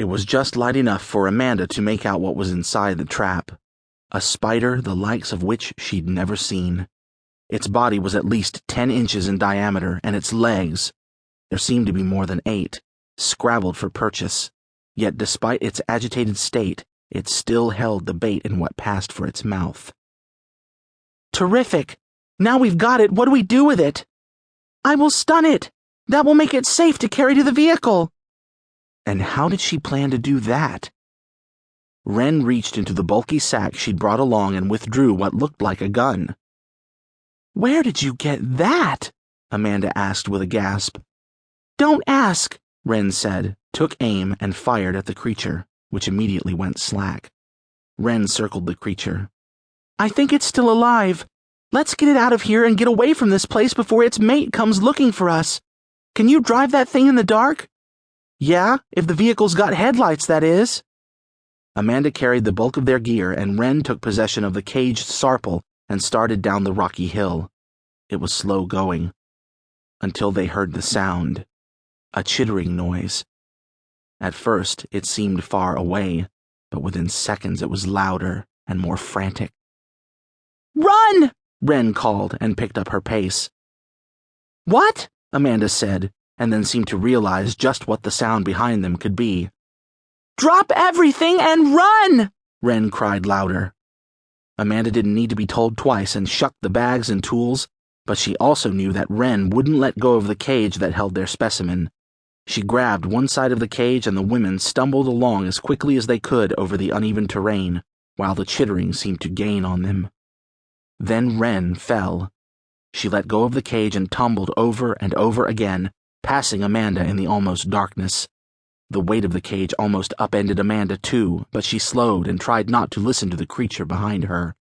It was just light enough for Amanda to make out what was inside the trap. A spider the likes of which she'd never seen. Its body was at least 10 inches in diameter, and its legs, there seemed to be more than 8, scrabbled for purchase. Yet despite its agitated state, it still held the bait in what passed for its mouth. Terrific! Now we've got it, what do we do with it? I will stun it! That will make it safe to carry to the vehicle! And how did she plan to do that? Wren reached into the bulky sack she'd brought along and withdrew what looked like a gun. Where did you get that? Amanda asked with a gasp. Don't ask, Wren said, took aim, and fired at the creature, which immediately went slack. Wren circled the creature. I think it's still alive. Let's get it out of here and get away from this place before its mate comes looking for us. Can you drive that thing in the dark? Yeah, if the vehicle's got headlights, that is. Amanda carried the bulk of their gear, and Wren took possession of the caged sarple and started down the rocky hill. It was slow going, until they heard the sound, a chittering noise. At first, it seemed far away, but within seconds it was louder and more frantic. Run! Wren called and picked up her pace. What? Amanda said, and then seemed to realize just what the sound behind them could be. Drop everything and run! Wren cried louder. Amanda didn't need to be told twice and shucked the bags and tools, but she also knew that Wren wouldn't let go of the cage that held their specimen. She grabbed one side of the cage, and the women stumbled along as quickly as they could over the uneven terrain, while the chittering seemed to gain on them. Then Wren fell. She let go of the cage and tumbled over and over again, passing Amanda in the almost darkness. The weight of the cage almost upended Amanda too, but she slowed and tried not to listen to the creature behind her.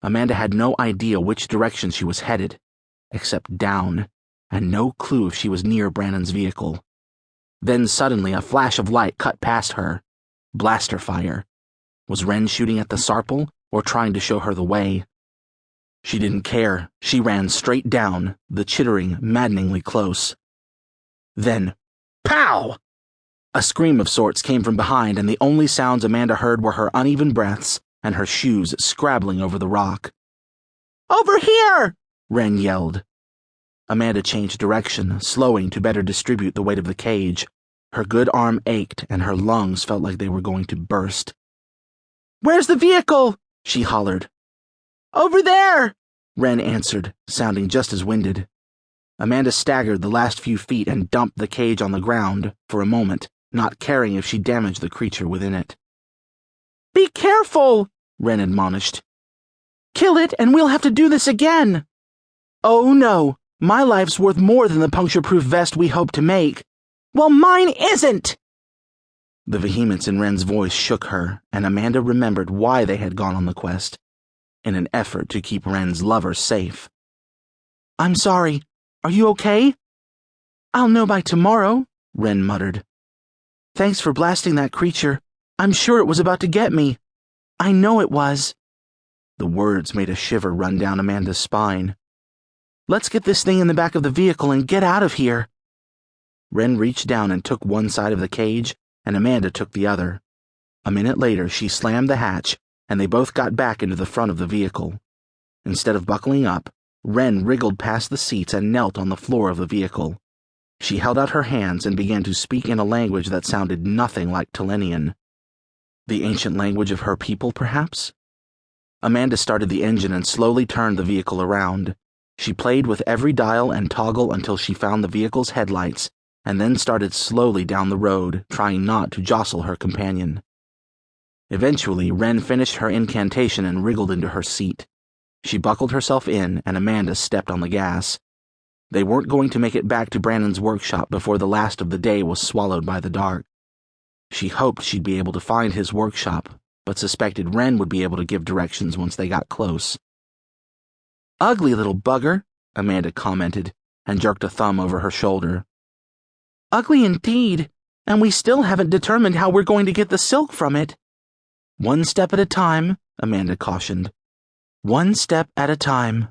Amanda had no idea which direction she was headed, except down, and no clue if she was near Brannon's vehicle. Then suddenly a flash of light cut past her. Blaster fire. Was Wren shooting at the sarple, or trying to show her the way? She didn't care. She ran straight down, the chittering maddeningly close. Then, pow! A scream of sorts came from behind, and the only sounds Amanda heard were her uneven breaths and her shoes scrabbling over the rock. Over here! Wren yelled. Amanda changed direction, slowing to better distribute the weight of the cage. Her good arm ached, and her lungs felt like they were going to burst. Where's the vehicle? She hollered. Over there! Wren answered, sounding just as winded. Amanda staggered the last few feet and dumped the cage on the ground for a moment, not caring if she damaged the creature within it. Be careful, Wren admonished. Kill it and we'll have to do this again. Oh no, my life's worth more than the puncture-proof vest we hope to make. Well, mine isn't! The vehemence in Wren's voice shook her, and Amanda remembered why they had gone on the quest, in an effort to keep Wren's lover safe. I'm sorry. Are you okay? I'll know by tomorrow, Wren muttered. Thanks for blasting that creature. I'm sure it was about to get me. I know it was. The words made a shiver run down Amanda's spine. Let's get this thing in the back of the vehicle and get out of here. Wren reached down and took one side of the cage, and Amanda took the other. A minute later, she slammed the hatch, and they both got back into the front of the vehicle. Instead of buckling up, Wren wriggled past the seats and knelt on the floor of the vehicle. She held out her hands and began to speak in a language that sounded nothing like Telenian. The ancient language of her people, perhaps? Amanda started the engine and slowly turned the vehicle around. She played with every dial and toggle until she found the vehicle's headlights, and then started slowly down the road, trying not to jostle her companion. Eventually, Wren finished her incantation and wriggled into her seat. She buckled herself in, and Amanda stepped on the gas. They weren't going to make it back to Brannon's workshop before the last of the day was swallowed by the dark. She hoped she'd be able to find his workshop, but suspected Wren would be able to give directions once they got close. Ugly little bugger, Amanda commented, and jerked a thumb over her shoulder. Ugly indeed, and we still haven't determined how we're going to get the silk from it. One step at a time, Amanda cautioned. One step at a time.